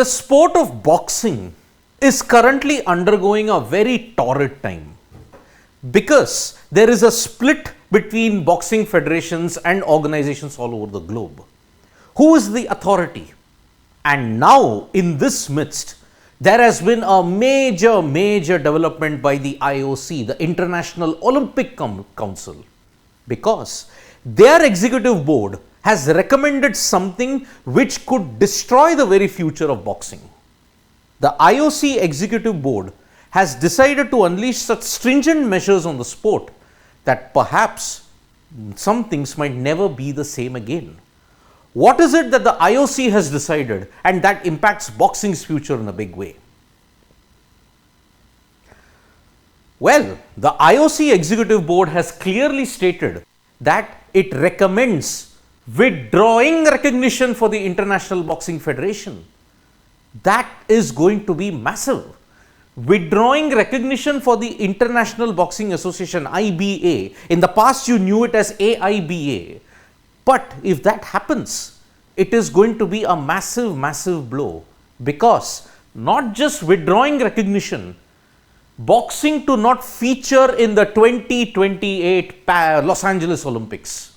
The sport of boxing is currently undergoing a very torrid time because there is a split between boxing federations and organizations all over the globe. Who is the authority? And now, in this midst, there has been a major development by the IOC, the International Olympic Council, because their executive board has recommended something which could destroy the very future of boxing. The IOC executive board has decided to unleash such stringent measures on the sport that perhaps some things might never be the same again. What is it that the IOC has decided and that impacts boxing's future in a big way? Well, the IOC executive board has clearly stated that it recommends withdrawing recognition for the International Boxing Federation. That is going to be massive. Withdrawing recognition for the International Boxing Association, IBA. In the past, you knew it as AIBA. But if that happens, it is going to be a massive blow, because not just withdrawing recognition, boxing to not feature in the 2028 Los Angeles Olympics.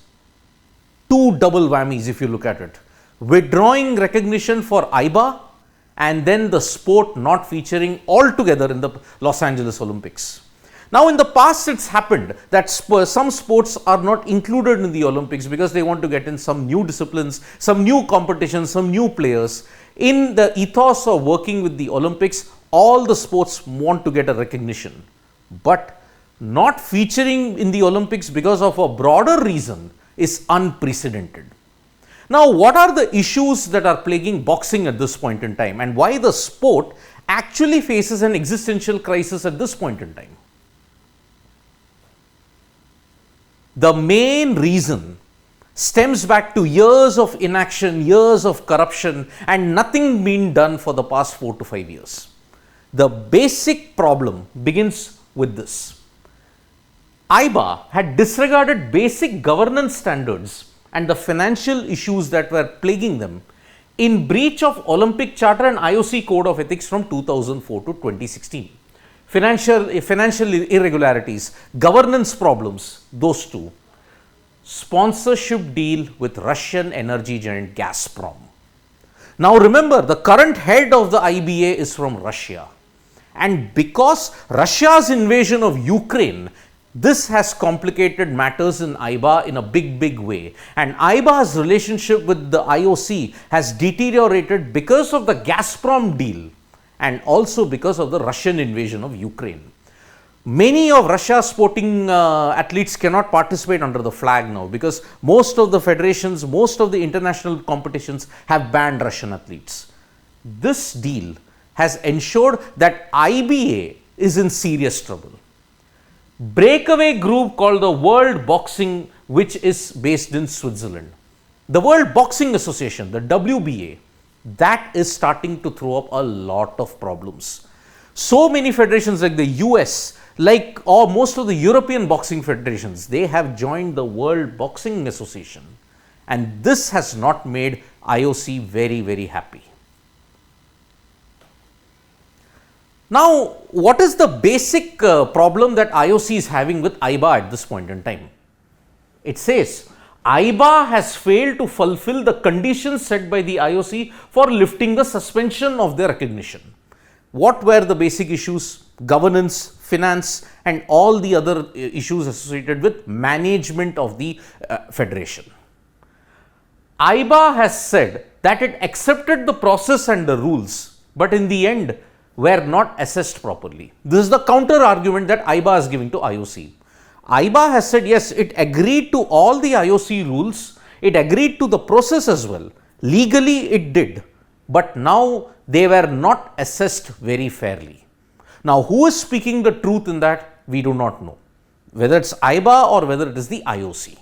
Two double whammies if you look at it. Withdrawing recognition for IBA and then the sport not featuring altogether in the Los Angeles Olympics. Now, in the past, it's happened that some sports are not included in the Olympics because they want to get in some new disciplines, some new competitions, some new players. In the ethos of working with the Olympics, all the sports want to get a recognition. But not featuring in the Olympics because of a broader reason is unprecedented. Now, what are the issues that are plaguing boxing at this point in time, and why the sport actually faces an existential crisis at this point in time? The main reason stems back to years of inaction, years of corruption, and nothing being done for the past 4 to 5 years. The basic problem begins with this. IBA had disregarded basic governance standards and the financial issues that were plaguing them in breach of Olympic Charter and IOC Code of Ethics from 2004 to 2016. Financial irregularities, governance problems, those two. Sponsorship deal with Russian energy giant Gazprom. Now remember, the current head of the IBA is from Russia. And because Russia's invasion of Ukraine, this has complicated matters in IBA in a big way, and IBA's relationship with the IOC has deteriorated because of the Gazprom deal and also because of the Russian invasion of Ukraine. Many of Russia's sporting athletes cannot participate under the flag now because most of the federations, most of the international competitions have banned Russian athletes. This deal has ensured that IBA is in serious trouble. Breakaway group called the World Boxing, which is based in Switzerland. The World Boxing Association, the WBA, that is starting to throw up a lot of problems. So many federations like the US, or most of the European boxing federations, they have joined the World Boxing Association. And this has not made IOC very happy. Now, what is the basic problem that IOC is having with IBA at this point in time? It says, IBA has failed to fulfill the conditions set by the IOC for lifting the suspension of their recognition. What were the basic issues? Governance, finance, and all the other issues associated with management of the federation. IBA has said that it accepted the process and the rules, but in the end, were not assessed properly. This is the counter argument that IBA is giving to IOC. IBA has said, yes, it agreed to all the IOC rules, it agreed to the process as well. Legally, it did, but now they were not assessed very fairly. Now, who is speaking the truth in that? We do not know. Whether it's IBA or whether it is the IOC.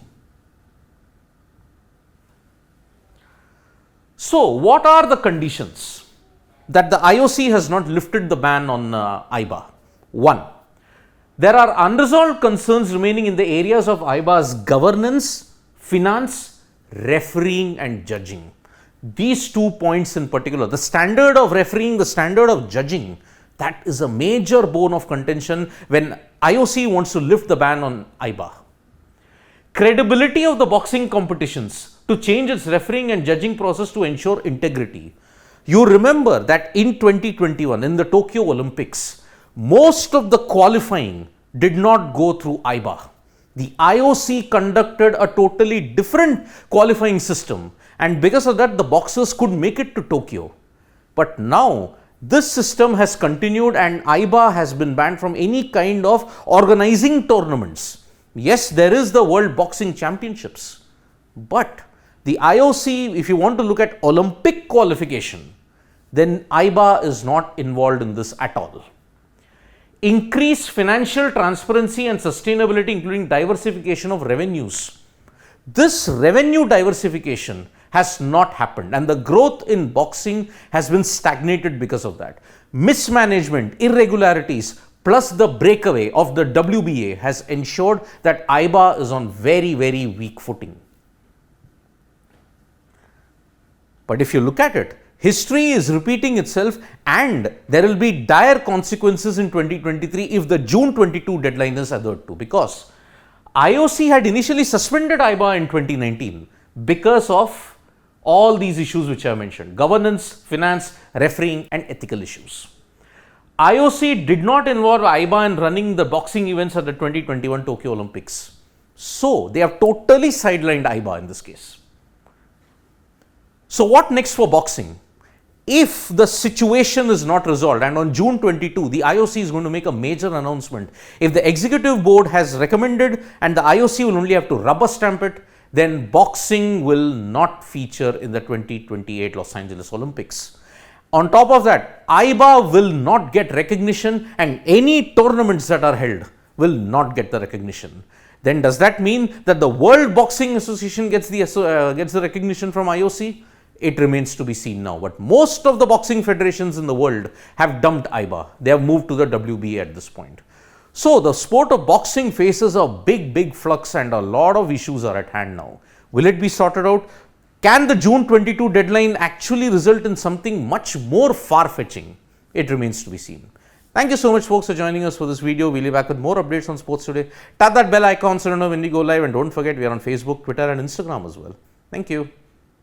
So, what are the conditions that the IOC has not lifted the ban on IBA? 1. There are unresolved concerns remaining in the areas of IBA's governance, finance, refereeing and judging. these 2 points in particular, the standard of refereeing, the standard of judging, that is a major bone of contention when IOC wants to lift the ban on IBA. Credibility of the boxing competitions to change its refereeing and judging process to ensure integrity. You remember that in 2021, in the Tokyo Olympics, most of the qualifying did not go through IBA. The IOC conducted a totally different qualifying system, and because of that, the boxers could make it to Tokyo. But now, this system has continued and IBA has been banned from any kind of organizing tournaments. Yes, there is the World Boxing Championships, but the IOC, if you want to look at Olympic qualification, then IBA is not involved in this at all. Increase financial transparency and sustainability, including diversification of revenues. This revenue diversification has not happened, and the growth in boxing has been stagnated because of that. Mismanagement, irregularities, plus the breakaway of the WBA has ensured that IBA is on very, very weak footing. But if you look at it, history is repeating itself, and there will be dire consequences in 2023 if the June 22 deadline is adhered to, because IOC had initially suspended IBA in 2019 because of all these issues which I mentioned: governance, finance, refereeing and ethical issues. IOC did not involve IBA in running the boxing events at the 2021 Tokyo Olympics. So, they have totally sidelined IBA in this case. So, what next for boxing? If the situation is not resolved, and on June 22, the IOC is going to make a major announcement. If the executive board has recommended and the IOC will only have to rubber stamp it, then boxing will not feature in the 2028 Los Angeles Olympics. On top of that, IBA will not get recognition, and any tournaments that are held will not get the recognition. Then does that mean that the World Boxing Association gets the recognition from IOC? It remains to be seen now. But most of the boxing federations in the world have dumped IBA. They have moved to the WBA at this point. So the sport of boxing faces a big flux, and a lot of issues are at hand now. Will it be sorted out? Can the June 22 deadline actually result in something much more far-fetching? It remains to be seen. Thank you so much, folks, for joining us for this video. We'll be back with more updates on sports today. Tap that bell icon so you know when we go live, and don't forget we are on Facebook, Twitter and Instagram as well. Thank you.